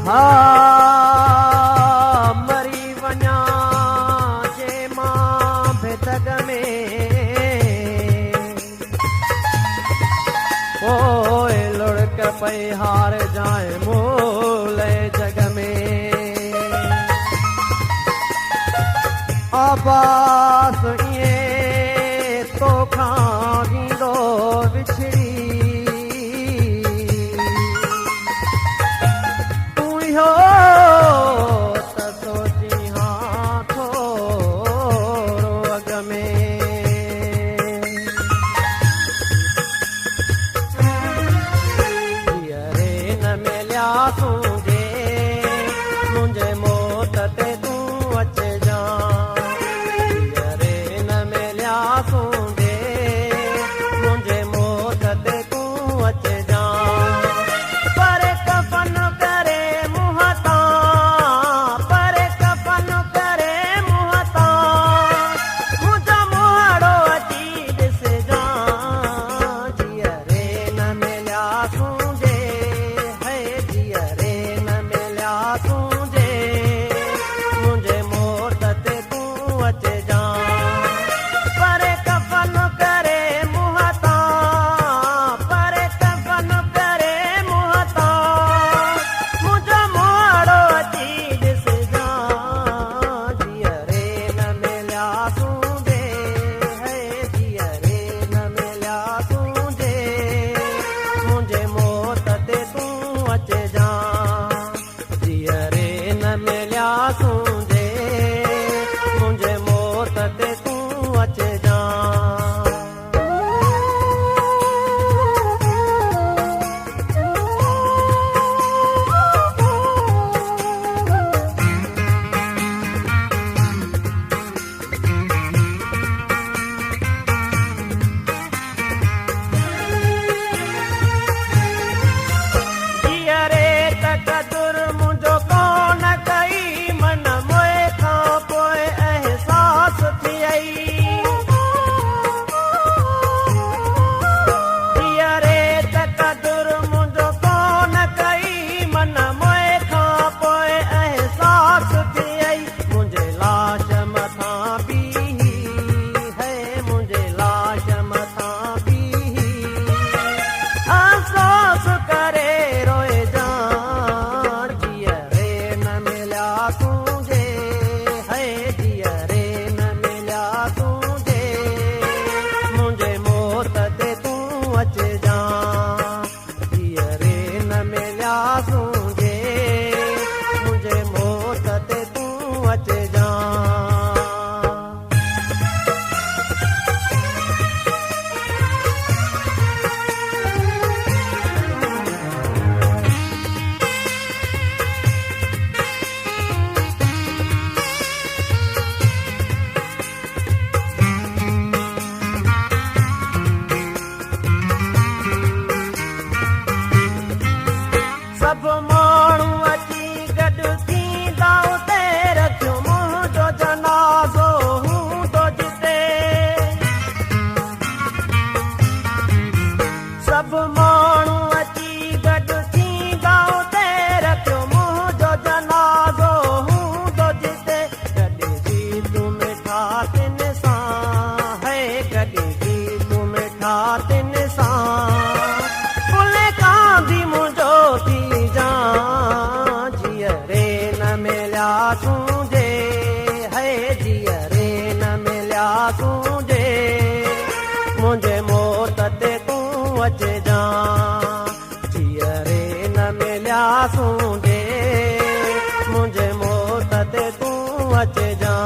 हा मरी वञा जे मां भितग में पोइ लुढ़क पई हार जाए मूल जग में आबास इएं तोखां वींदो विछड़ी तूं इहो त सोची हां थोरो अॻ में हीअरे न मिलिया तूं जे मुंहिंजे मौत ते तूं अचिजां मुंहिंजे मौत ते तूं अचिजां जीअरे न मिलियासूं जे मुंहिंजे मौत ते तूं अचिजां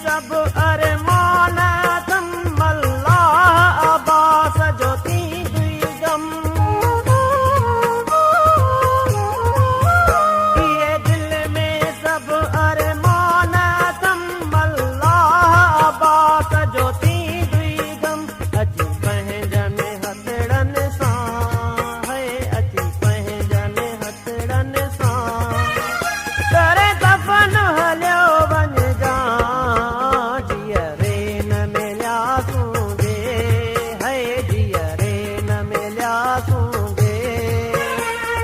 सब अरमान अथनि मल्ला मिलियासूं जे है जीअरे न मिलियासूं जे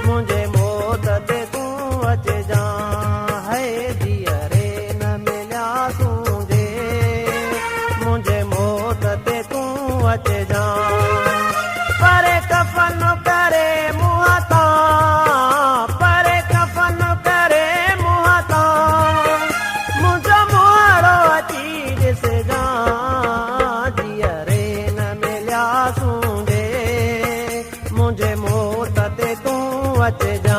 मुंहिंजे मौत ते तूं अचजां है जीअरे न मिलियासूं जे मुंहिंजे मौत ते तूं अचजां परे कफन करे मुंहं तां परे कफन करे मुंहं तां मुंहिंजो मुहारो अची ॾिसजां जीअरे न मिलियासूं जे मुंहिंजे मौत ते तूं अचजां